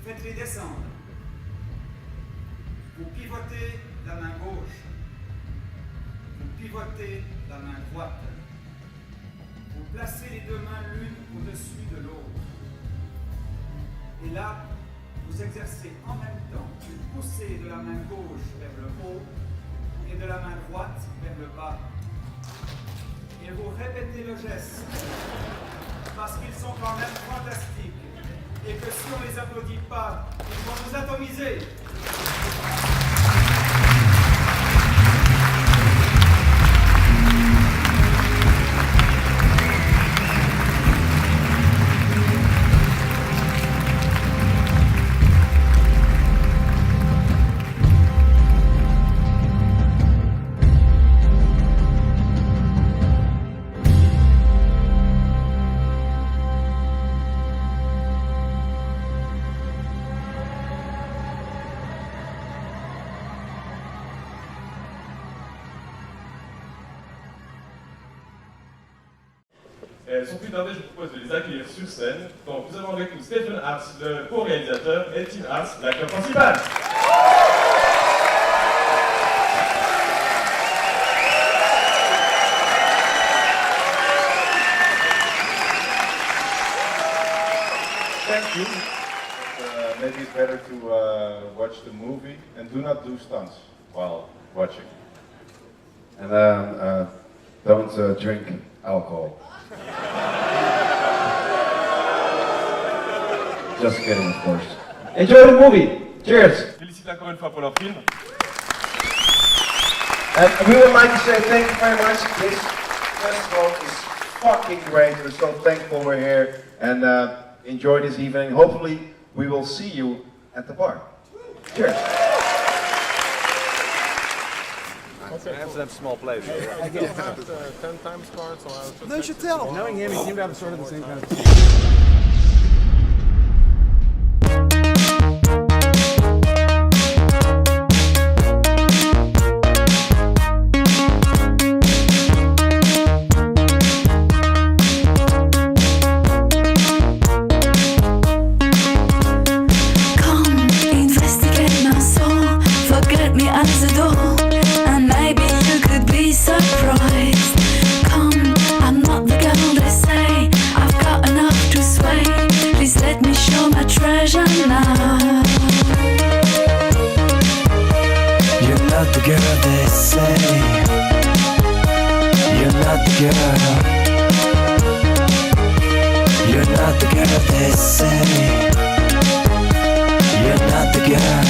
Faites-les descendre. Vous pivotez la main gauche. Vous pivotez la main droite. Vous placez les deux mains l'une au-dessus de l'autre. Et là, vous exercez en même temps une poussée de la main gauche vers le haut et de la main droite vers le bas. Et vous répétez le geste parce qu'ils sont quand même fantastiques et que si on ne les applaudit pas, ils vont nous atomiser. Sans plus tarder, je vous propose de les accueillir sur scène. Donc, nous avons avec nous Stephen Hart, le co-réalisateur, et Tim Hart, l'acteur principal. Thank you. Maybe it's better to watch the movie and do not do stunts while watching. And don't drink alcohol. Just kidding, of course. Enjoy the movie. Cheers. Félicite encore une fois pour leur film. And we would like to say thank you very much. This festival is fucking great. We're so thankful we're here and enjoy this evening. Hopefully, we will see you at the bar. Cheers. Amsterdam small place. I don't have 10 times cards, so I was just... No, you should tell. Knowing him, he seemed to have sort of the same kind of... Come, investigate my soul. Forget me at the door. not the girl they say. You're not the girl. You're not the girl they say. You're not the girl.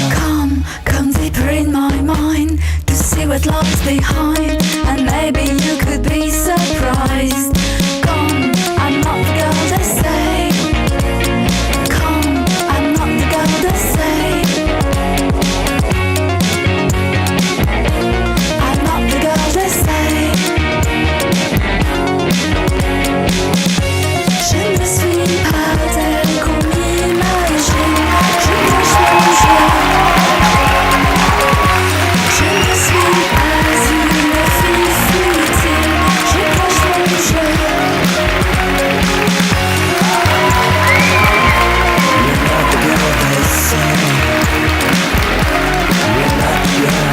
Come deeper in my mind to see what lies behind, and maybe you could be surprised. Come, I'm not the girl they say. Come, I'm not the girl they say. I'm not the girl they say. Je ne suis pas telle qu'on m'imagine. Je cache mon jeu. Je ne suis pas une fille futile. Je cache mon jeu. You're not the girl they say. You're not the girl.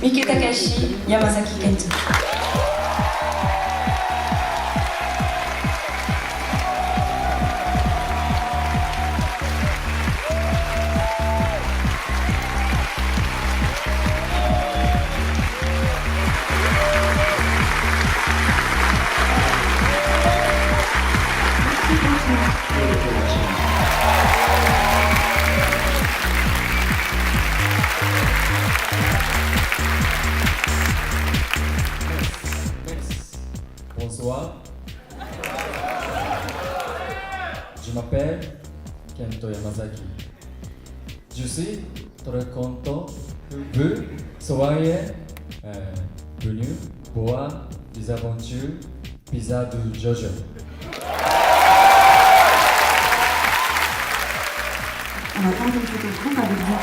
Miki Takashi, Yamazaki Kento. Bonsoir. Je m'appelle Kento Yamazaki. Je suis très content que vous soyez venus voir les aventures bizarres de Jojo. On va prendre une photo de groupe avec vous.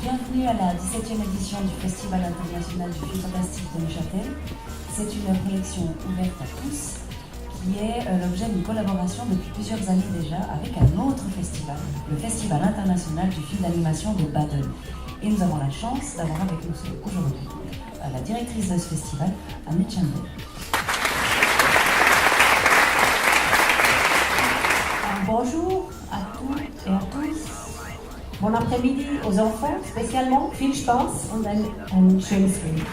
Bienvenue à la 17e édition du Festival international du film fantastique de Neuchâtel. C'est une collection ouverte à tous qui est l'objet d'une collaboration depuis plusieurs années déjà avec un autre festival, le Festival international du film d'animation de Baden. Et nous avons la chance d'avoir avec nous aujourd'hui la directrice de ce festival, Annette Chambel. Bonjour à toutes et à tous. Bon après-midi aux enfants, spécialement. Viel Spaß und ein schönes Film.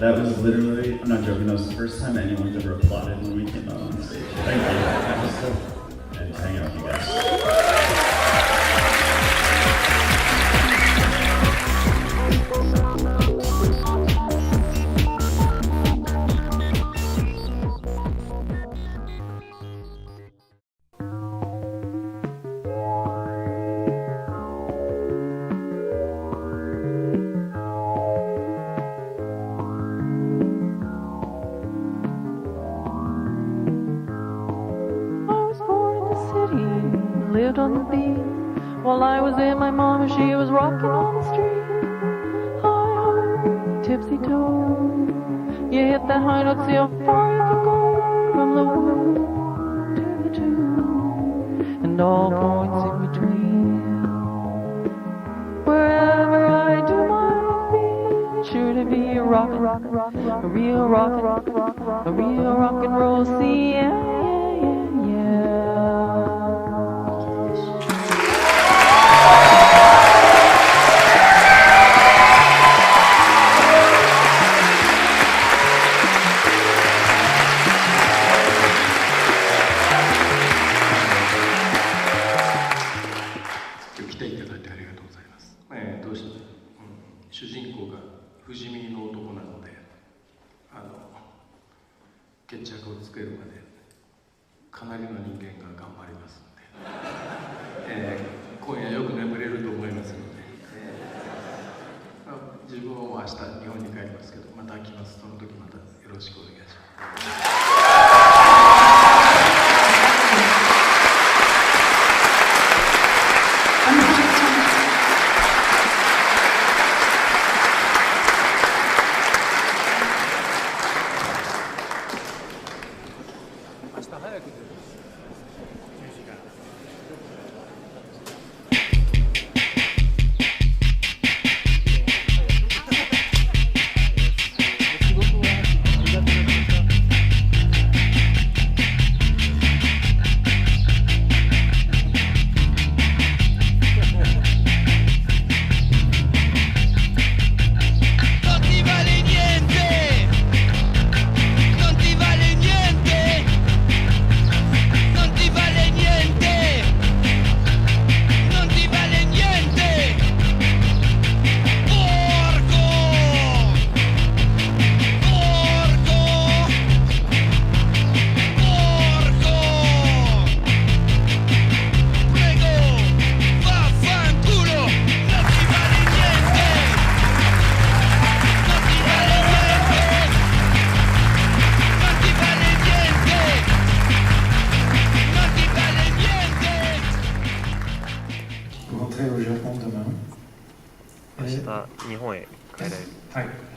That was literally, I'm not joking, that was the first time anyone's ever applauded when we came out on stage. Thank you. I was so and hanging out with you guys. Lived on the beat while I was in my mama, she was rocking on the street. High, tipsy toe, you hit that high note, see how far you can go from the one to the two, and all points in between. Wherever I do my beat, sure to be a rock, a real rock, a real rock and roll scene. Yeah.主人公が不死身の男なので、決着をつけるまでかなりの人間が頑張りますので、今夜よく眠れると思いますので、自分は明日日本に帰りますけど、また来ます。その時またよろしくお願いします。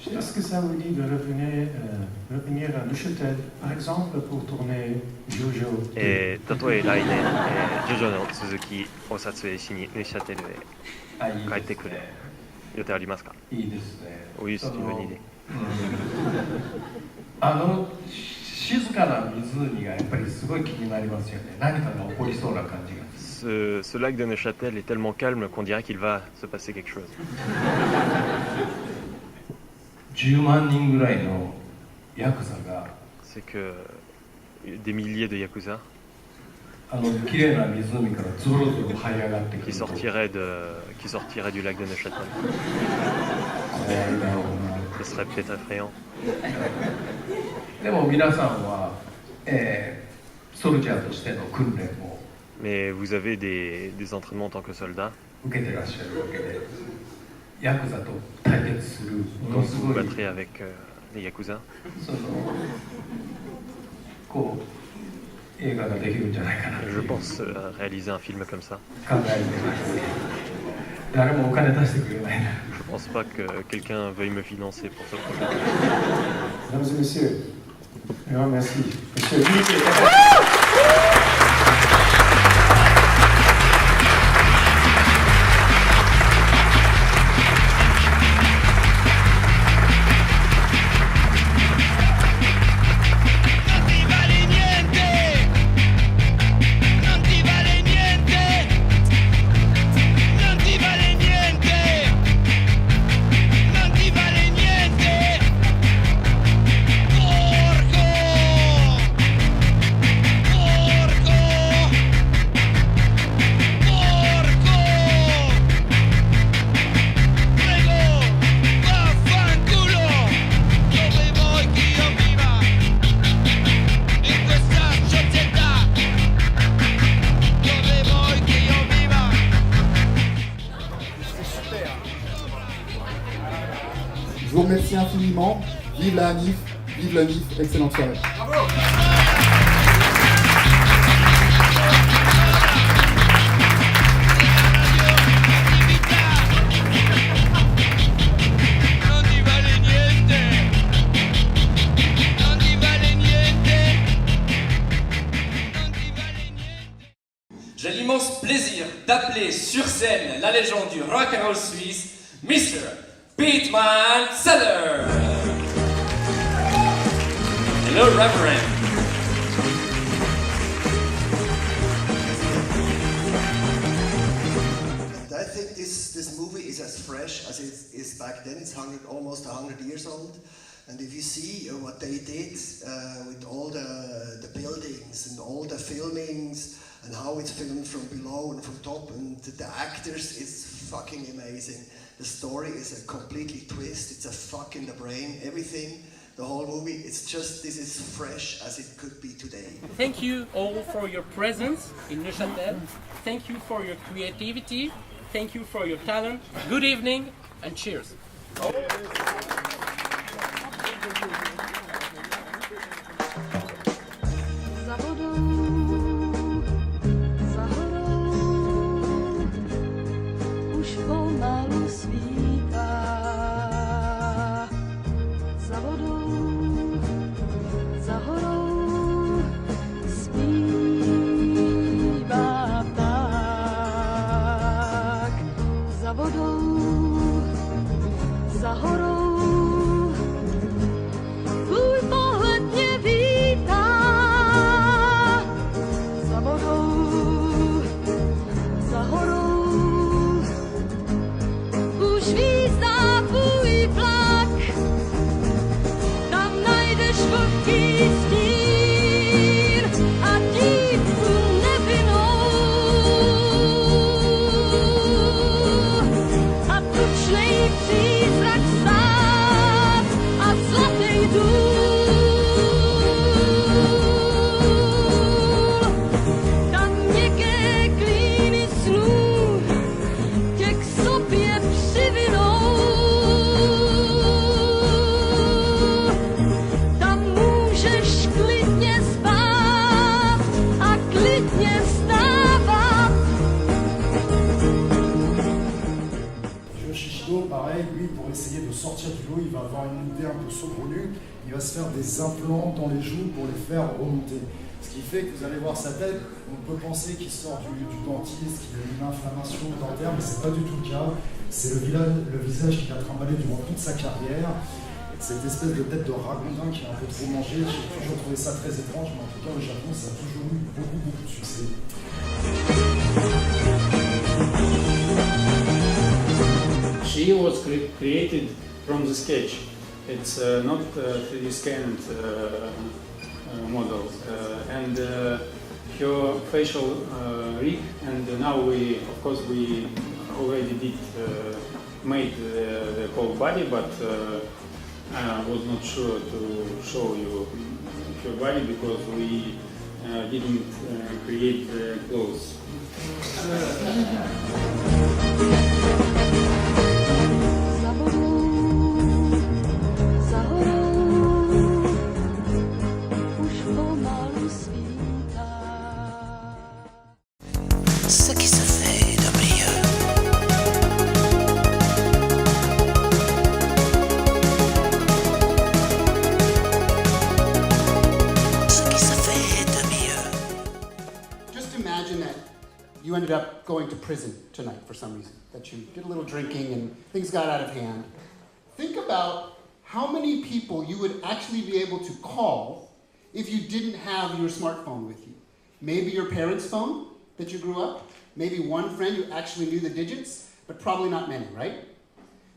Est-ce que ça vous dit de revenir à Neuchâtel, par exemple, pour tourner JoJo? たとえ来年、ジョジョの続きを撮影しにネシャテルへ帰ってくる予定ありますか？いいですね。Oui, c'est une bonne idée. 静かな湖がやっぱりすごい気になりますよね。何かが起こりそうな感じが。Ce lac de Neuchâtel est tellement calme qu'on dirait qu'il va se passer quelque chose. 10万人ぐらいのヤクザが C'est que des milliers de yakuza 綺麗な湖からゾロゾロ這い上がってくる qui sortiraient du lac de Neuchâtel. 怖いだろうな。 Ce serait peut-être effrayant. でも皆さんは、ソルジャーとしての訓練を Mais vous avez des entraînements en tant que soldat. 受けてらっしゃるわけで、ヤクザと対決するものすごい vous battrez avec les yakuza. こう映画ができるんじゃないかな。 Je pense réaliser un film comme ça. 考えてます。誰もお金出してくれないな。 Je pense pas que quelqu'un veuille me financer pour ce projet. Mesdames et messieurs, un grand merci. Monsieur infiniment. Vive la NIF, vive la NIF, excellente soirée. Bravo. J'ai l'immense plaisir d'appeler sur scène la légende du rock and roll suisse, Mr. Pietman Seller. Hello, Reverend. I think this movie is as fresh as it is back then. It's almost 100 years old. And if you see what they did with all the buildings and all the filmings and how it's filmed from below and from top and the actors, it's fucking amazing. The story is a completely twist. It's a fuck in the brain. Everything, the whole movie, it's just, this is fresh as it could be today. Thank you all for your presence in Neuchâtel. Thank you for your creativity. Thank you for your talent. Good evening and cheers. Pareil, lui, pour essayer de sortir du lot, il va avoir une idée un peu saugrenue, il va se faire des implants dans les joues pour les faire remonter. Ce qui fait que vous allez voir sa tête, on peut penser qu'il sort du dentiste, qu'il a une inflammation dentaire, mais c'est pas du tout le cas. C'est le visage qu'il a trimballé durant toute sa carrière. Cette espèce de tête de ragondin qui a un peu trop mangé, j'ai toujours trouvé ça très étrange, mais en tout cas au Japon, ça a toujours eu beaucoup de succès. She was created from the sketch. It's not 3D scanned model, and her facial rig. And now we already did made the whole body, but I was not sure to show you her body because we didn't create the clothes. Ce qui se fait de mieux. Ce qui se fait de mieux. Just imagine that you ended up going to prison tonight for some reason, that you did a little drinking and things got out of hand. Think about how many people you would actually be able to call if you didn't have your smartphone with you. Maybe your parents' phone that you grew up, maybe one friend who actually knew the digits, but probably not many, right?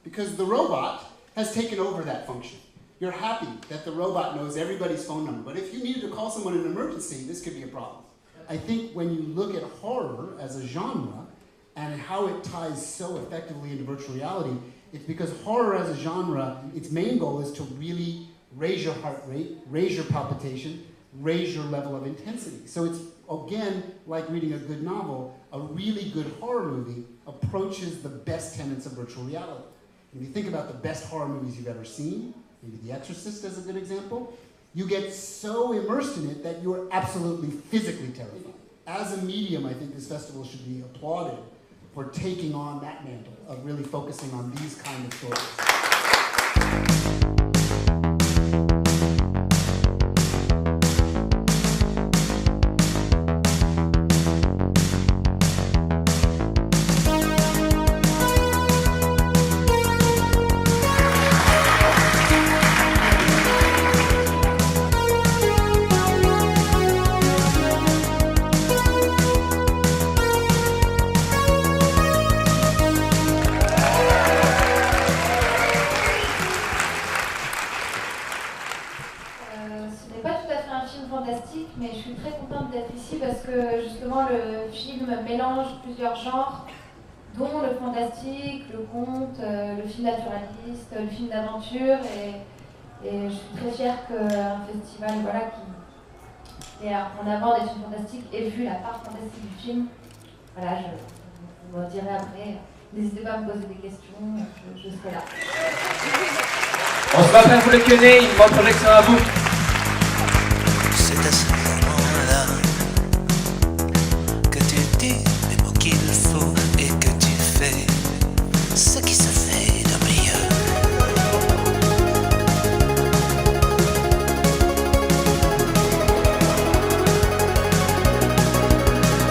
Because the robot has taken over that function. You're happy that the robot knows everybody's phone number, but if you needed to call someone in an emergency, this could be a problem. I think when you look at horror as a genre and how it ties so effectively into virtual reality, it's because horror as a genre, its main goal is to really raise your heart rate, raise your palpitation, raise your level of intensity. So it's, again, like reading a good novel, a really good horror movie approaches the best tenets of virtual reality. When you think about the best horror movies you've ever seen, maybe The Exorcist as a good example, you get so immersed in it that you're absolutely physically terrified. As a medium, I think this festival should be applauded for taking on that mantle of really focusing on these kind of stories. Mais je suis très contente d'être ici parce que justement le film mélange plusieurs genres, dont le fantastique, le conte, le film naturaliste, le film d'aventure, et je suis très fière qu'un festival qui met en avant des films fantastiques ait vu la part fantastique du film. Voilà, je vous dirai après. N'hésitez pas à me poser des questions, je serai là. On se rappelle, vous le connaissez, une bonne projection à vous. C'est à ce moment-là que tu dis les mots qu'il faut et que tu fais ce qui se fait de mieux.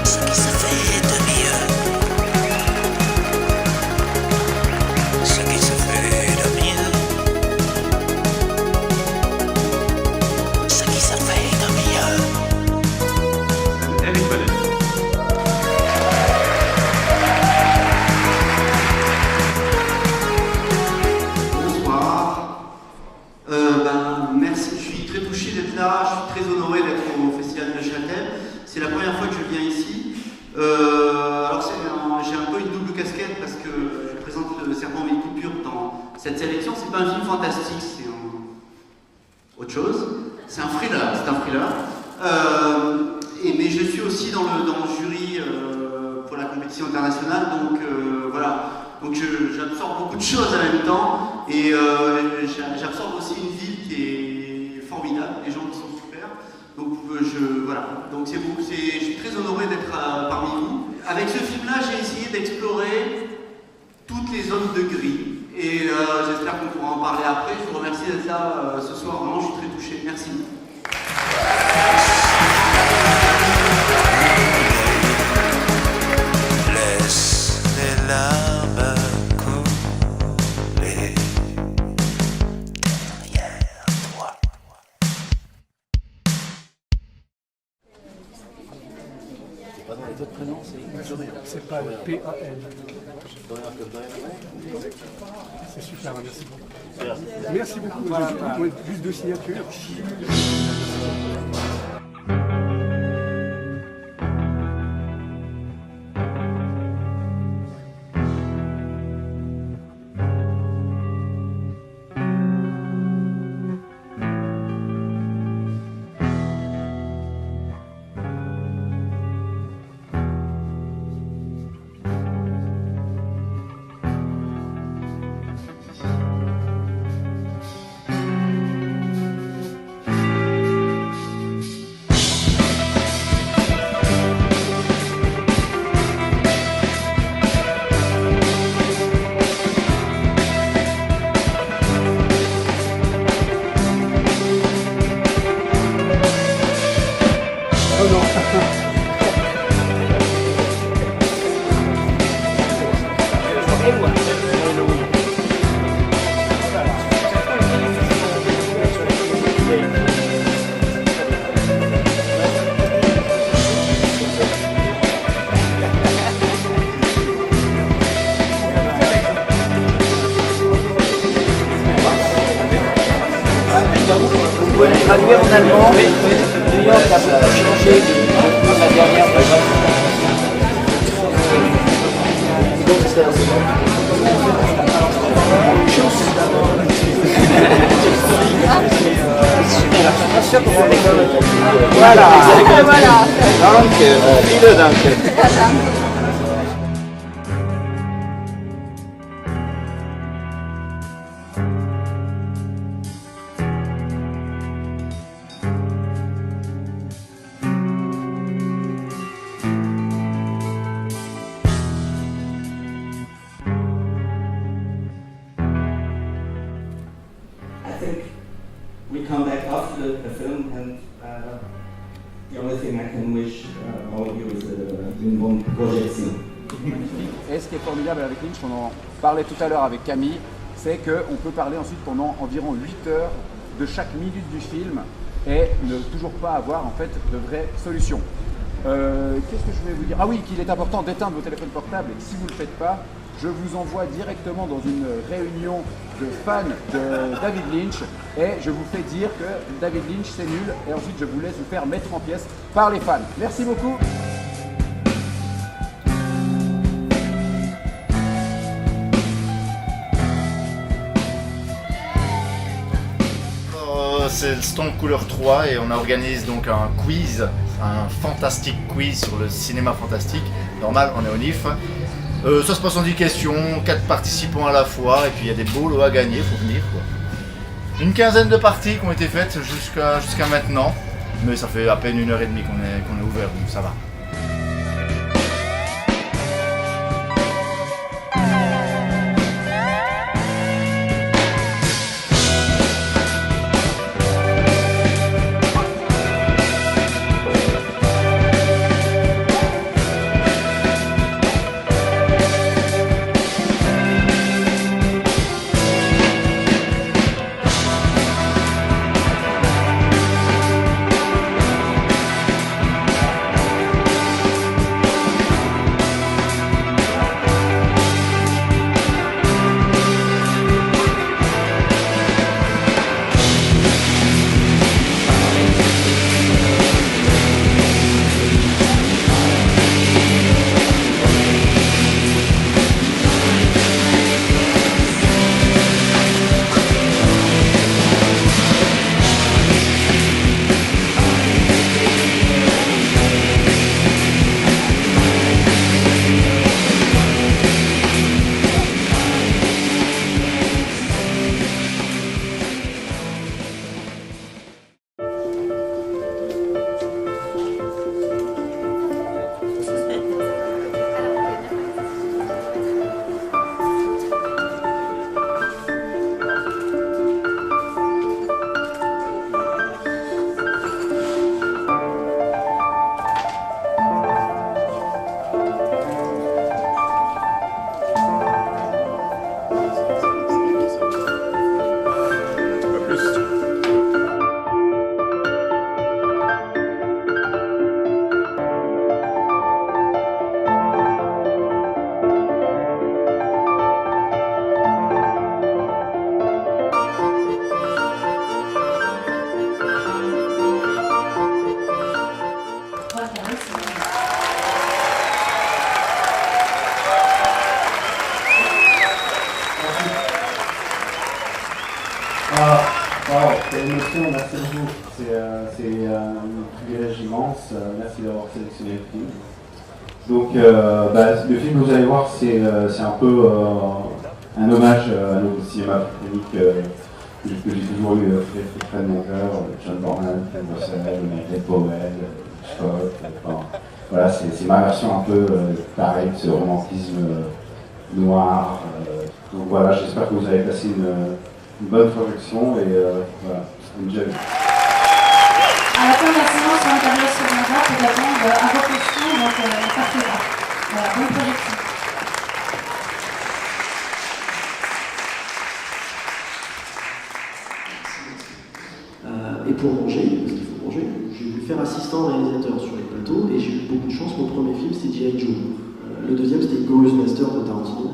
Ce qui se fait de mieux. Ce qui se fait de mieux. Ce qui se fait de mieux. Bonsoir. Merci, je suis très touché d'être là, je suis très honoré d'être au Festival de Neuchâtel. C'est la première fois que je viens ici. Alors j'ai un peu une double casquette parce que je présente le Serpent avec coupure dans cette sélection. C'est pas un film fantastique, c'est autre chose. C'est un thriller, mais je suis aussi dans le jury pour la compétition internationale, donc voilà. Donc j'absorbe beaucoup de choses en même temps, et j'absorbe aussi une ville qui est formidable, des gens qui sont super. Donc voilà. Donc je suis très honoré d'être parmi vous. Avec ce film-là, j'ai essayé d'explorer toutes les zones de gris, et j'espère qu'on pourra en parler après. Je vous remercie d'être là ce soir, vraiment, je suis très touché. Merci. Laisse les larmes couler derrière toi. C'est pas dans les autres prénoms, c'est pas le P-A-L. C'est super, merci beaucoup. Merci beaucoup. Voilà. Plus de signatures. Vous pouvez le traduire en allemand. New York a beaucoup changé depuis la dernière fois. Voilà. Danke. Vielen Dank. we come back after the film, and the only thing I can wish all of you is une bonne projection. Et ce qui est formidable avec Lynch, on en parlait tout à l'heure avec Camille, c'est qu'on peut parler ensuite pendant environ 8 heures de chaque minute du film et ne toujours pas avoir en fait de vraies solutions. Qu'est-ce que je voulais vous dire? Ah oui, qu'il est important d'éteindre vos téléphones portables et si vous ne le faites pas, je vous envoie directement dans une réunion de fans de David Lynch et je vous fais dire que David Lynch c'est nul et ensuite je vous laisse vous faire mettre en pièces par les fans. Merci beaucoup. C'est le stand couleur 3 et on organise donc un quiz, un fantastique quiz sur le cinéma fantastique. Normal, on est au NIF. Ça se passe en 10 questions, 4 participants à la fois et puis il y a des beaux lots à gagner, il faut venir quoi. Une quinzaine de parties qui ont été faites jusqu'à maintenant, mais ça fait à peine 1h30 qu'on est ouvert, donc ça va. C'est une émotion, merci beaucoup. C'est un privilège immense. Merci d'avoir sélectionné le film. Donc, le film que vous allez voir, c'est un peu un hommage à nos cinémas britanniques que j'ai toujours eu très près de mon cœur. John Borman, Ken Russell, Ed Powell, Scott. Voilà, c'est ma version un peu pareille de ce romantisme noir. Donc voilà, j'espère que vous avez passé une bonne projection et voilà, enjoy. À la fin de la séance, on intervient sur un rap et répondre à vos questions, donc partez pas. Voilà, bonne projection. Et pour manger, parce qu'il faut manger, j'ai voulu faire assistant réalisateur sur les plateaux et j'ai eu beaucoup de chance. Mon premier film c'était G.I. Joe. Le deuxième c'était Glorious Master de Tarantino.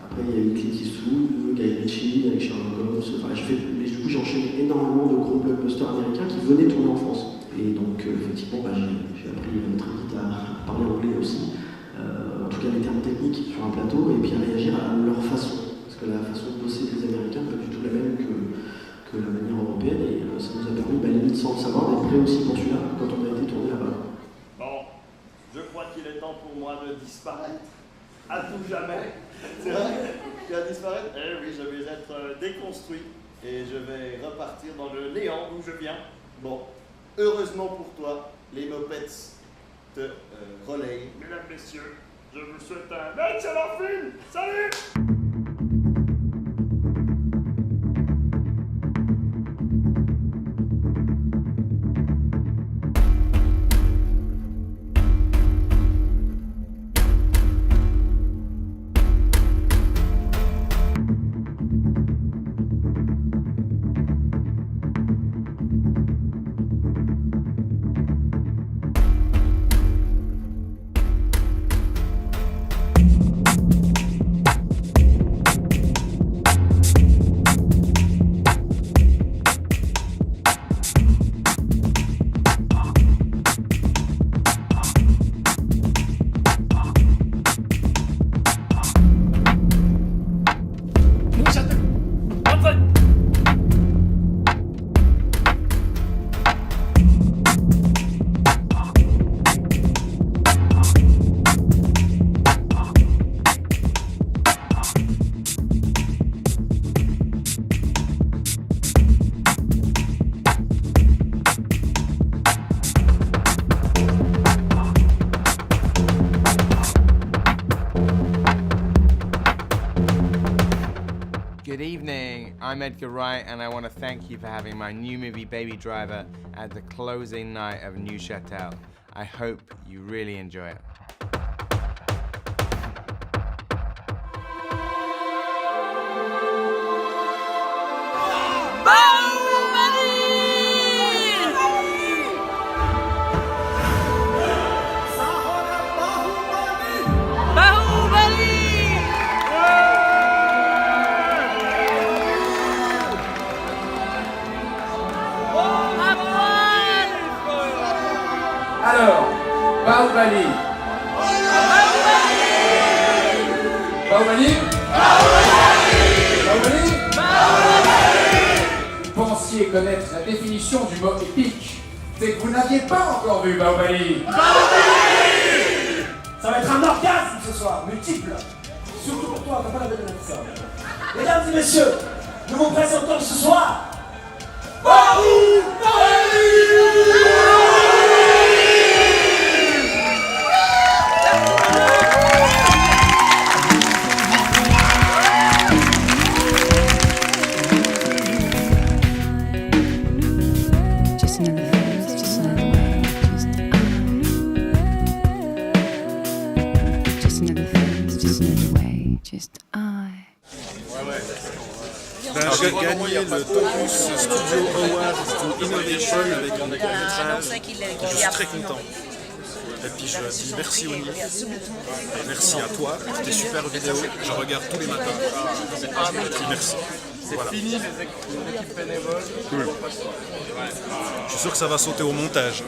Après il y a eu Clint Eastwood, Guy Ritchie avec Sherlock Holmes. Enfin, mais du coup j'ai enchaîné énormément de gros blockbusters américains qui venaient tourner en France. Et donc effectivement j'ai appris très vite à parler anglais aussi. En tout cas les termes techniques sur un plateau et puis à réagir à leur façon. Parce que la façon de bosser des Américains n'est pas du tout la même que la manière européenne et ça nous a permis, limite sans le savoir, d'être prêts aussi pour celui-là quand on a été tourné là-bas. Bon, je crois qu'il est temps pour moi de disparaître à tout jamais. C'est vrai? Tu vas disparaître? Eh oui, je vais être déconstruit et je vais repartir dans le néant d'où je viens. Bon, heureusement pour toi, les Muppets te relayent. Mesdames, messieurs, je vous souhaite un excellent film. Salut! I'm Edgar Wright, and I want to thank you for having my new movie Baby Driver at the closing night of Neuchâtel. I hope you really enjoy it. Alors, Bahubali. Bahubali. Bahubali. Vous pensiez connaître la définition du mot épique. C'est que vous n'aviez pas encore vu Bahubali. Ça va être un orgasme ce soir, multiple. Surtout pour toi, t'as pas la belle de ça. Mesdames et messieurs, nous vous présentons ce soir Gagné le Topus Studio Award to Innovation avec un court-métrage. Je suis très content. Et puis je dis merci Oni. Et merci à toi, c'était super vidéo. Je regarde tous les matins. Et puis merci. Voilà. Fini les équipes bénévoles. Cool. Je suis sûr que ça va sauter au montage.